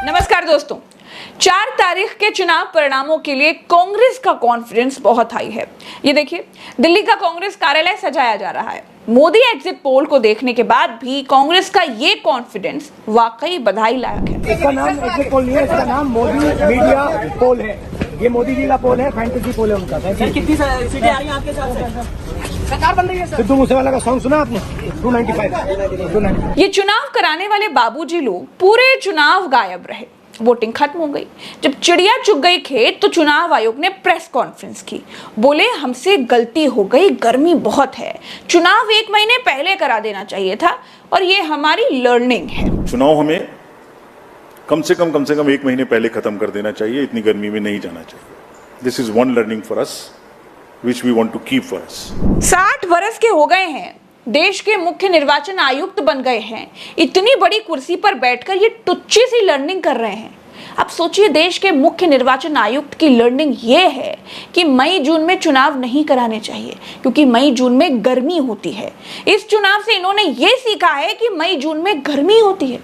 नमस्कार दोस्तों, 4 तारीख के चुनाव परिणामों के लिए कांग्रेस का कॉन्फिडेंस बहुत हाई है। ये देखिए, दिल्ली का कांग्रेस कार्यालय सजाया जा रहा है। मोदी एग्जिट पोल को देखने के बाद भी कांग्रेस का ये कॉन्फिडेंस वाकई बधाई लायक है। इसका नाम एग्जिट पोल नहीं है, इसका नाम मोदी मीडिया पोल है। ये मोदी जी का पोल है, फैंटेसी पोल है उनका। कितनी सीटें आ रही हैं आपके साथ से? सरकार बन रही है। सिद्धू मूसेवाला का सॉन्ग सुना आपने? 295। ये चुनाव कराने वाले बाबूजी लोग पूरे चुनाव गायब रहे। वोटिंग खत्म हो गई। जब चिड़िया चुग गई खेत तो चुनाव आयोग ने प्रेस कॉन्फ्रेंस की। बोले, हमसे गलती हो गई, गर्मी बहुत है, चुनाव 1 महीने पहले करा देना चाहिए था और ये हमारी लर्निंग है। चुनाव हमें कम से कम 1 महीने पहले खत्म कर देना चाहिए। इतनी गर्मी में नहीं जाना चाहिए। This is one learning for us which we want to keep for us. 60 वर्ष के हो गए हैं, देश के मुख्य निर्वाचन आयुक्त बन गए हैं, इतनी बड़ी कुर्सी पर बैठकर ये टुच्ची सी लर्निंग कर रहे हैं। अब सोचिए, देश के मुख्य निर्वाचन आयुक्त की लर्निंग ये है कि मई जून में चुनाव नहीं कराने चाहिए क्योंकि मई जून में गर्मी होती है। इस चुनाव से इन्होंने ये सीखा है कि मई जून में गर्मी होती है।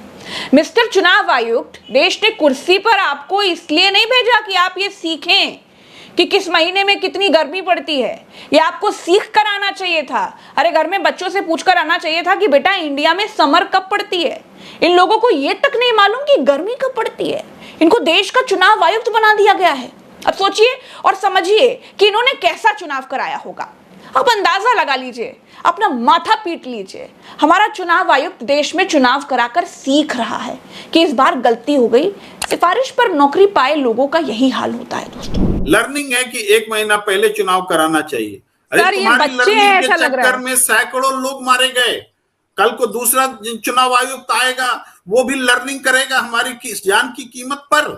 मिस्टर चुनाव आयुक्त, देश ने कुर्सी पर आपको इसलिए नहीं भेजा कि आप ये सीखें कि किस महीने में कितनी गर्मी पड़ती है। ये आपको सीख कर आना चाहिए था। अरे, घर में बच्चों से पूछकर आना चाहिए था कि बेटा इंडिया में समर कब पड़ती है। इन लोगों को ये तक नहीं मालूम कि गर्मी कब पड़ती है। इनको देश का चुनाव आयुक्त बना दिया गया है। अब सोचिए और समझिए कि इन्होंने कैसा चुनाव कराया होगा। अब अंदाजा लगा लीजिए, अपना माथा पीट लीजिए। हमारा चुनाव आयुक्त देश में चुनाव कराकर सीख रहा है कि इस बार गलती हो गई। सिफारिश पर नौकरी पाए लोगों का यही हाल होता है दोस्तों। लर्निंग है कि 1 महीना पहले चुनाव कराना चाहिए। अरे, सर, ये तुम्हारी बच्चे हैं, लर्निंग ऐसा के लग रहा चक्कर है। में सैकड़ों लोग मारे गए। कल को दूसरा चुनाव आयुक्त आएगा, वो भी लर्निंग करेगा हमारी जान की कीमत पर।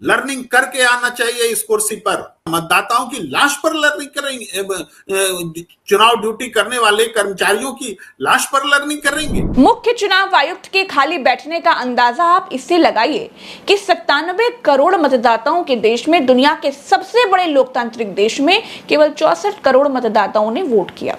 लर्निंग करके आना चाहिए इस कुर्सी पर। मतदाताओं की लाश पर लर्निंग करेंगे, चुनाव ड्यूटी करने वाले कर्मचारियों की लाश पर लर्निंग करेंगे। मुख्य चुनाव आयुक्त के खाली बैठने का अंदाजा आप इससे लगाइए कि 97 करोड़ मतदाताओं के देश में, दुनिया के सबसे बड़े लोकतांत्रिक देश में, केवल 64 करोड़ मतदाताओं ने वोट किया।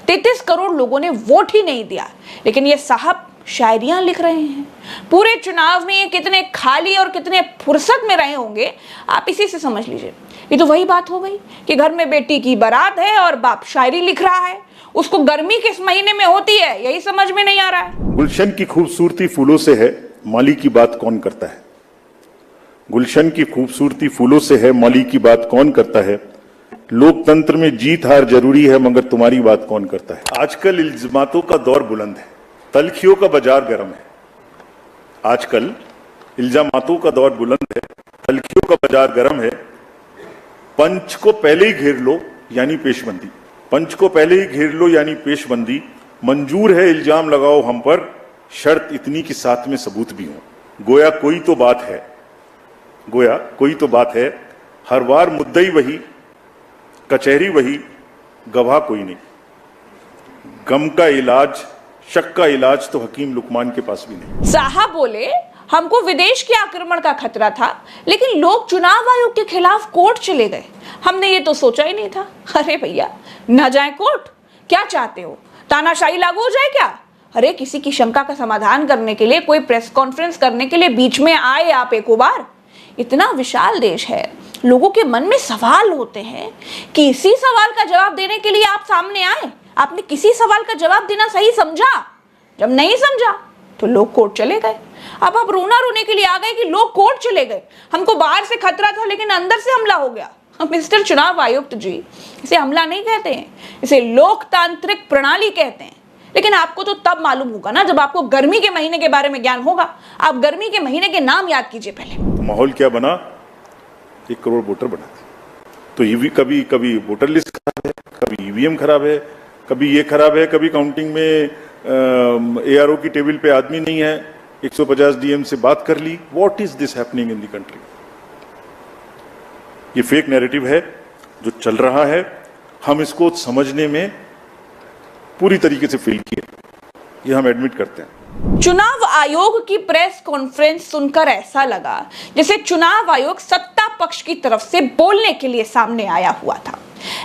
33 करोड़ लोगों ने वोट ही नहीं दिया। लेकिन ये साहब शायरियां लिख रहे हैं। पूरे चुनाव में ये कितने खाली और कितने फुर्सत में रहे होंगे, आप इसी से समझ लीजिए। ये तो वही बात हो गई कि घर में बेटी की बारात है और बाप शायरी लिख रहा है। उसको गर्मी किस महीने में होती है यही समझ में नहीं आ रहा है। गुलशन की खूबसूरती फूलों से है, माली की बात कौन करता है। गुलशन की खूबसूरती फूलों से है, माली की बात कौन करता है। लोकतंत्र में जीत हार जरूरी है, मगर तुम्हारी बात कौन करता है। आजकल इल्जामातों का दौर बुलंद है, तलखियों का बाजार गर्म है। आजकल इल्जामातों का दौर बुलंद है, तलखियों का बाजार गर्म है। पंच को पहले ही घेर लो यानी पेशबंदी। पंच को पहले ही घेर लो यानी पेशबंदी। मंजूर है इल्जाम लगाओ हम पर, शर्त इतनी कि साथ में सबूत भी हो। गोया कोई तो बात है, गोया कोई तो बात है। हर बार मुद्दई वही, कचहरी वही, गवाह कोई नहीं। गम का इलाज, शक का इलाज तो हकीम लुकमान के पास भी नहीं। साहब बोले, हमको विदेश के आक्रमण का खतरा था, लेकिन लोग चुनाव आयोग के खिलाफ कोर्ट चले गए। हमने ये तो सोचा ही नहीं था। अरे भैया, ना जाए कोर्ट, क्या चाहते हो, तानाशाही लागू हो जाए क्या? अरे, किसी की शंका का समाधान करने के लिए, कोई प्रेस कॉन्फ्रेंस करने के लिए बीच में आए आप एक बार। इतना विशाल देश है, लोगों के मन में सवाल होते हैं। किसी सवाल का जवाब देने के लिए आप सामने आए, आपने किसी सवाल का जवाब देना सही समझा। जब नहीं समझा तो लोग कोर्ट चले गए। अब आप रोना रोने के लिए आ गए कि लोग कोर्ट चले गए, हमको बाहर से खतरा था लेकिन अंदर से हमला हो गया। मिस्टर चुनाव आयुक्त जी, इसे हमला नहीं कहते हैं, इसे लोकतांत्रिक प्रणाली कहते हैं। लेकिन आपको तो तब मालूम होगा ना जब आपको गर्मी के महीने के बारे में ज्ञान होगा। आप गर्मी के महीने के नाम याद कीजिए पहले। तो माहौल क्या बना, 1 करोड़ वोटर बना थे। तो कभी वोटर लिस्ट खराब है, कभी ईवीएम खराब है, कभी ये खराब है, कभी काउंटिंग में एआरओ की टेबल पे आदमी नहीं है। 150 डीएम से बात कर ली। What is this happening in the country. ये फेक नैरेटिव है जो चल रहा है। हम इसको समझने में पूरी तरीके से फेल किए, ये हम एडमिट करते हैं। चुनाव आयोग की प्रेस कॉन्फ्रेंस सुनकर ऐसा लगा जैसे चुनाव आयोग सत्ता पक्ष की तरफ से बोलने के लिए सामने आया हुआ था।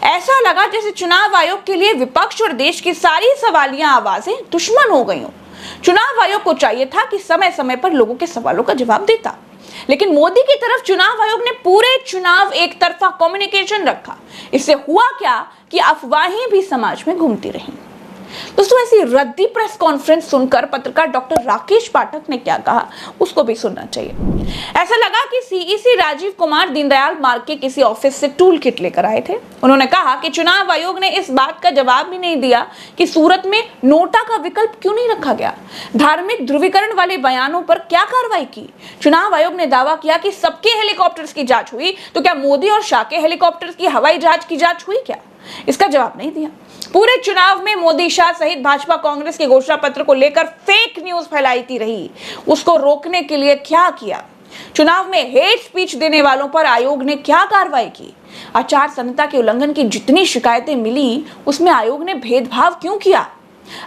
ऐसा लगा जैसे चुनाव आयोग के लिए विपक्ष और देश की सारी सवालिया आवाजें दुश्मन हो गई हों। चुनाव आयोग को चाहिए था कि समय समय पर लोगों के सवालों का जवाब देता। लेकिन मोदी की तरफ चुनाव आयोग ने पूरे चुनाव एक तरफा कम्युनिकेशन रखा। इससे हुआ क्या कि अफवाहें भी समाज में घूमती रहीं। दोस्तों, ऐसी रद्दी प्रेस कॉन्फ्रेंस सुनकर पत्रकार डॉक्टर राकेश पाठक ने क्या कहा उसको भी सुनना चाहिए। ऐसा लगा कि सीईसी राजीव कुमार दीनदयाल मार्ग के किसी ऑफिस से टूल किट लेकर आए थे। उन्होंने कहा कि चुनाव आयोग ने इस बात का जवाब भी नहीं दिया कि सूरत में नोटा का विकल्प क्यों नहीं रखा गया, धार्मिक ध्रुवीकरण वाले बयानों पर क्या कार्रवाई की। चुनाव आयोग ने दावा किया कि सबके हेलीकॉप्टर्स की जांच हुई, तो क्या मोदी और शाह के हेलीकॉप्टर्स की हवाई जहाज की जांच हुई क्या? इसका जवाब नहीं दिया। पूरे चुनाव में मोदी, शाह सहित भाजपा कांग्रेस के घोषणा पत्र को लेकर फेक न्यूज फैलाती रही। उसको रोकने के लिए क्या किया? चुनाव में हेट स्पीच देने वालों पर आयोग ने क्या कार्रवाई की? आचार संहिता के उल्लंघन की जितनी शिकायतें मिली उसमें आयोग ने भेदभाव क्यों किया?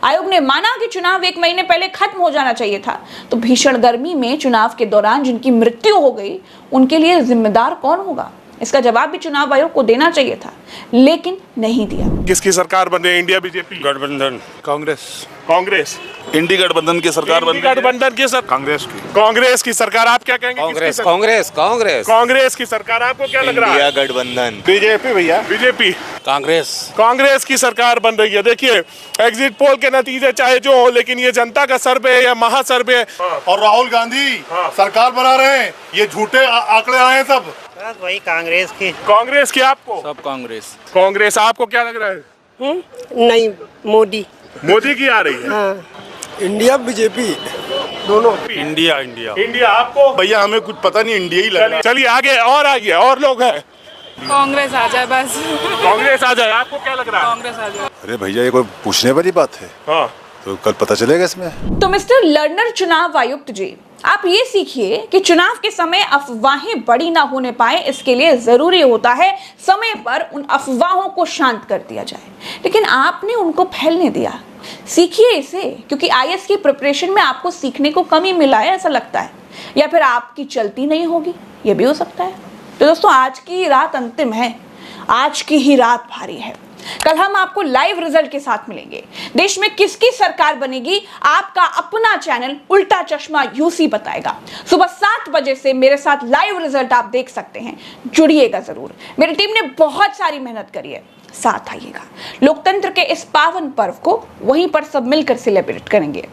आयोग ने माना कि चुनाव 1 महीने पहले खत्म हो जाना चाहिए था, तो भीषण गर्मी में चुनाव के दौरान जिनकी मृत्यु हो गई उनके लिए जिम्मेदार कौन होगा? इसका जवाब भी चुनाव आयोग को देना चाहिए था, लेकिन नहीं दिया। किसकी सरकार बन रही है? इंडिया बीजेपी गठबंधन कांग्रेस इंडी गठबंधन की सरकार बन रही है। गठबंधन की कांग्रेस की सरकार। आप क्या कहेंगे? कांग्रेस की सरकार आपको क्या लग रहा है? इंडिया गठबंधन बीजेपी भैया, बीजेपी कांग्रेस की सरकार बन रही है। देखिए, एग्जिट पोल के नतीजे चाहे जो हो, लेकिन ये जनता का सर्वे या महासर्वे और राहुल गांधी सरकार बना रहे हैं, ये झूठे आंकड़े आए हैं सब। वही कांग्रेस की आपको सब कांग्रेस आपको क्या लग रहा है? नहीं, मोदी की आ रही है। हाँ। इंडिया बीजेपी दोनों। इंडिया आपको? भैया हमें कुछ पता नहीं, इंडिया ही लग रहा है। चलिए आगे और लोग हैं। कांग्रेस आ जाए बस। कांग्रेस आ जाए। आपको क्या लग रहा है? कांग्रेस आ जाए। अरे भैया ये कोई पूछने वाली बात है? हाँ, तो कल पता चलेगा इसमें। तो मिस्टर लर्नर चुनाव आयुक्त जी, आप ये सीखिए कि चुनाव के समय अफवाहें बड़ी ना होने पाए, इसके लिए जरूरी होता है समय पर उन अफवाहों को शांत कर दिया जाए। लेकिन आपने उनको फैलने दिया। सीखिए इसे, क्योंकि आईएएस की प्रिपरेशन में आपको सीखने को कमी मिला है ऐसा लगता है, या फिर आपकी चलती नहीं होगी, ये भी हो सकता है। तो दोस्तों, आज की रात अंतिम है, आज की ही रात भारी है। कल हम आपको लाइव रिजल्ट के साथ मिलेंगे। देश में किसकी सरकार बनेगी, आपका अपना चैनल उल्टा चश्मा यूसी बताएगा। सुबह 7 बजे से मेरे साथ लाइव रिजल्ट आप देख सकते हैं, जुड़िएगा जरूर। मेरी टीम ने बहुत सारी मेहनत करी है, साथ आइएगा। लोकतंत्र के इस पावन पर्व को वहीं पर सब मिलकर सेलिब्रेट करेंगे।